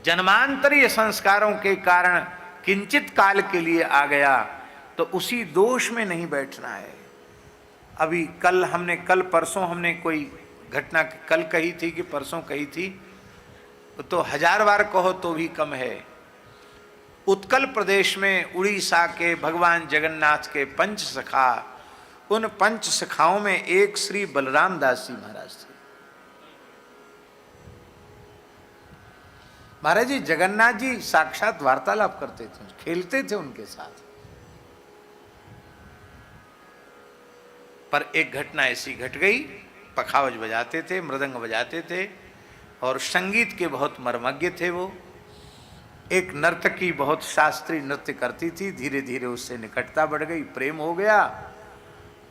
जन्मांतरीय संस्कारों के कारण किंचित काल के लिए आ गया तो उसी दोष में नहीं बैठना है। अभी कल परसों हमने कोई घटना कल कही थी कि परसों कही थी, तो 1000 बार कहो तो भी कम है। उत्कल प्रदेश में उड़ीसा के भगवान जगन्नाथ के पंच सखा, उन पंच सखाओं में एक श्री बलराम दास जी महाराज थे। महाराज जी जगन्नाथ जी साक्षात वार्तालाप करते थे, खेलते थे उनके साथ। पर एक घटना ऐसी घट गई, पखावज बजाते थे, मृदंग बजाते थे और संगीत के बहुत मर्मज्ञ थे वो। एक नर्तकी बहुत शास्त्रीय नृत्य करती थी, धीरे धीरे उससे निकटता बढ़ गई, प्रेम हो गया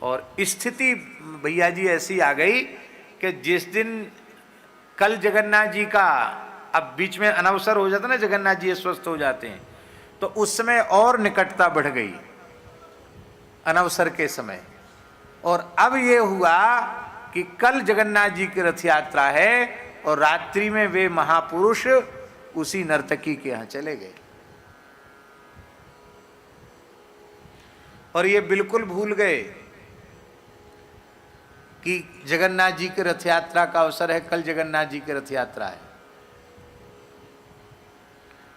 और स्थिति भैया जी ऐसी आ गई कि जिस दिन कल जगन्नाथ जी का, अब बीच में अनवसर हो जाता ना, जगन्नाथ जी स्वस्थ हो जाते हैं, तो उस समय और निकटता बढ़ गई अनवसर के समय। और अब ये हुआ कि कल जगन्नाथ जी की रथ यात्रा है और रात्रि में वे महापुरुष उसी नर्तकी के यहां चले गए और ये बिल्कुल भूल गए कि जगन्नाथ जी की रथ यात्रा का अवसर है, कल जगन्नाथ जी की रथ यात्रा है।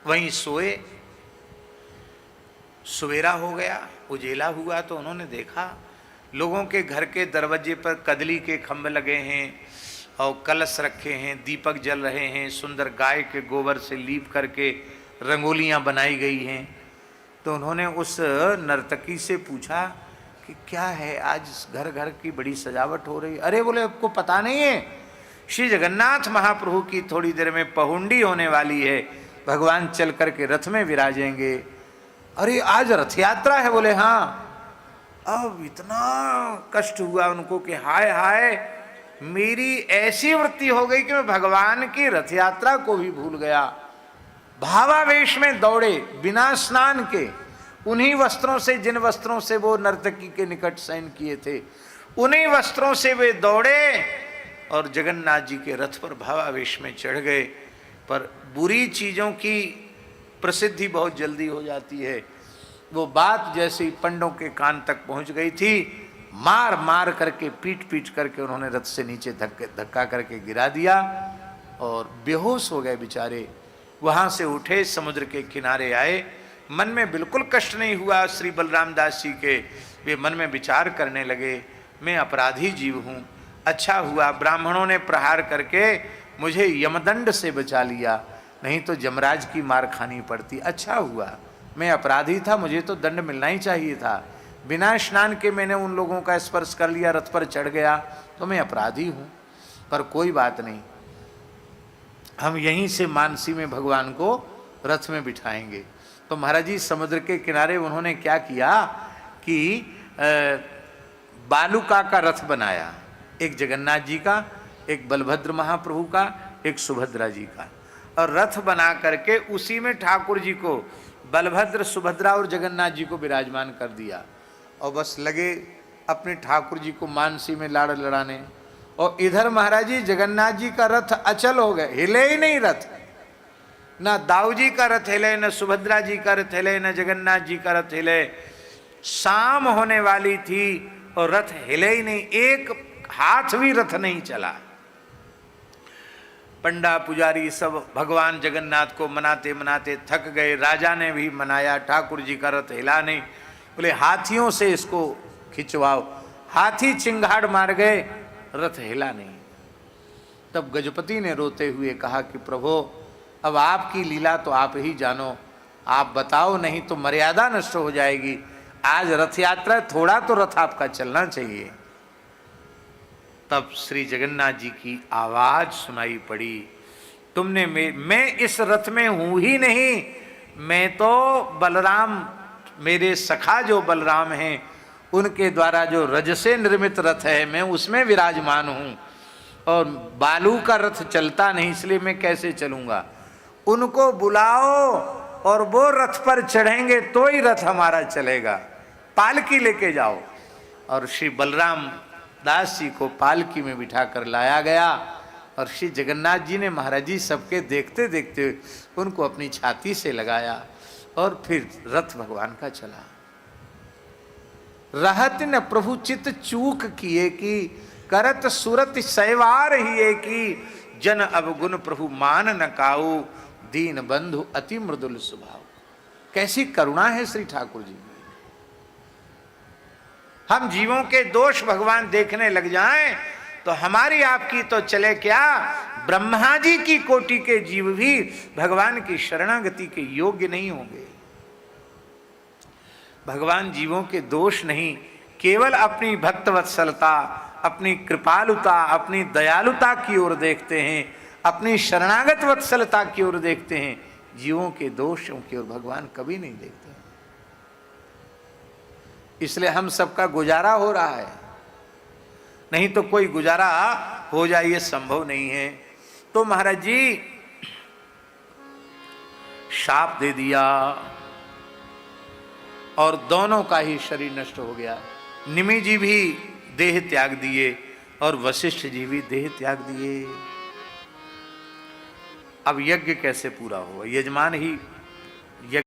वहीं सोए, सवेरा हो गया, उजेला हुआ तो उन्होंने देखा लोगों के घर के दरवाजे पर कदली के खंभ लगे हैं और कलश रखे हैं, दीपक जल रहे हैं, सुंदर गाय के गोबर से लीप करके रंगोलियां बनाई गई हैं। तो उन्होंने उस नर्तकी से पूछा कि क्या है, आज घर घर की बड़ी सजावट हो रही। अरे बोले आपको पता नहीं है, श्री जगन्नाथ महाप्रभु की थोड़ी देर में पहुंडी होने वाली है, भगवान चल करके रथ में विराजेंगे। अरे आज रथ यात्रा है? बोले हाँ। अब इतना कष्ट हुआ उनको कि हाय हाय, मेरी ऐसी वृत्ति हो गई कि मैं भगवान की रथ यात्रा को भी भूल गया। भावावेश में दौड़े बिना स्नान के, उन्हीं वस्त्रों से जिन वस्त्रों से वो नर्तकी के निकट शयन किए थे, उन्हीं वस्त्रों से वे दौड़े और जगन्नाथ जी के रथ पर भावावेश में चढ़ गए। पर बुरी चीजों की प्रसिद्धि बहुत जल्दी हो जाती है। वो बात जैसे ही पंडों के कान तक पहुंच गई थी, मार मार करके, पीट पीट करके उन्होंने रथ से नीचे धक्का करके गिरा दिया और बेहोश हो गए बेचारे। वहां से उठे, समुद्र के किनारे आए, मन में बिल्कुल कष्ट नहीं हुआ श्री बलराम दास जी के। वे मन में विचार करने लगे, मैं अपराधी जीव हूँ, अच्छा हुआ ब्राह्मणों ने प्रहार करके मुझे यमदंड से बचा लिया, नहीं तो जमराज की मार खानी पड़ती। अच्छा हुआ, मैं अपराधी था, मुझे तो दंड मिलना ही चाहिए था। बिना स्नान के मैंने उन लोगों का स्पर्श कर लिया, रथ पर चढ़ गया, तो मैं अपराधी हूँ। पर कोई बात नहीं, हम यहीं से मानसी में भगवान को रथ में बिठाएंगे। तो महाराज जी समुद्र के किनारे उन्होंने क्या किया कि बालुका का रथ बनाया, एक जगन्नाथ जी का, एक बलभद्र महाप्रभु का, एक सुभद्रा जी का, और रथ बना करके उसी में ठाकुर जी को, बलभद्र, सुभद्रा और जगन्नाथ जी को विराजमान कर दिया। और बस लगे अपने ठाकुर जी को मानसी में लाड़ लड़ाने। और इधर महाराज जी जगन्नाथ जी का रथ अचल हो गए, हिले ही नहीं रथ। ना दाऊ जी का रथ हिले, न सुभद्रा जी का रथ हिले, न जगन्नाथ जी का रथ हिले। शाम होने वाली थी और रथ हिले ही नहीं, एक हाथ भी रथ नहीं चला। पंडा पुजारी सब भगवान जगन्नाथ को मनाते मनाते थक गए। राजा ने भी मनाया, ठाकुर जी का रथ हिला नहीं। बोले हाथियों से इसको खिंचवाओ, हाथी चिंगाड़ मार गए, रथ हिला नहीं। तब गजपति ने रोते हुए कहा कि प्रभु अब आपकी लीला तो आप ही जानो, आप बताओ, नहीं तो मर्यादा नष्ट हो जाएगी। आज रथ यात्रा, थोड़ा तो रथ आपका चलना चाहिए। तब श्री जगन्नाथ जी की आवाज सुनाई पड़ी, तुमने मैं इस रथ में हूं ही नहीं, मैं तो बलराम, मेरे सखा जो बलराम हैं उनके द्वारा जो रज से निर्मित रथ है, मैं उसमें विराजमान हूं। और बालू का रथ चलता नहीं, इसलिए मैं कैसे चलूंगा। उनको बुलाओ और वो रथ पर चढ़ेंगे तो ही रथ हमारा चलेगा, पालकी लेके जाओ। और श्री बलराम दास जी को पालकी में बिठा कर लाया गया और श्री जगन्नाथ जी ने महाराज जी सबके देखते देखते उनको अपनी छाती से लगाया और फिर रथ भगवान का चला। रहत न प्रभु चित चूक किए कि करत सुरत सैवार ही की जन अवगुण प्रभु मान न काऊ दीन बंधु अति मृदुल स्वभाव। कैसी करुणा है श्री ठाकुर जी की। हम जीवों के दोष भगवान देखने लग जाएं तो हमारी आपकी तो चले क्या, ब्रह्मा जी की कोटि के जीव भी भगवान की शरणागति के योग्य नहीं होंगे। भगवान जीवों के दोष नहीं, केवल अपनी भक्त वत्सलता, अपनी कृपालुता, अपनी दयालुता की ओर देखते हैं, अपनी शरणागत वत्सलता की ओर देखते हैं। जीवों के दोषों की ओर भगवान कभी नहीं देखते। इसलिए हम सबका गुजारा हो रहा है, नहीं तो कोई गुजारा हो जाए ये संभव नहीं है। तो महाराज जी शाप दे दिया और दोनों का ही शरीर नष्ट हो गया। निमि जी भी देह त्याग दिए और वशिष्ठ जी भी देह त्याग दिए। अब यज्ञ कैसे पूरा हुआ? यजमान ही यज्ञ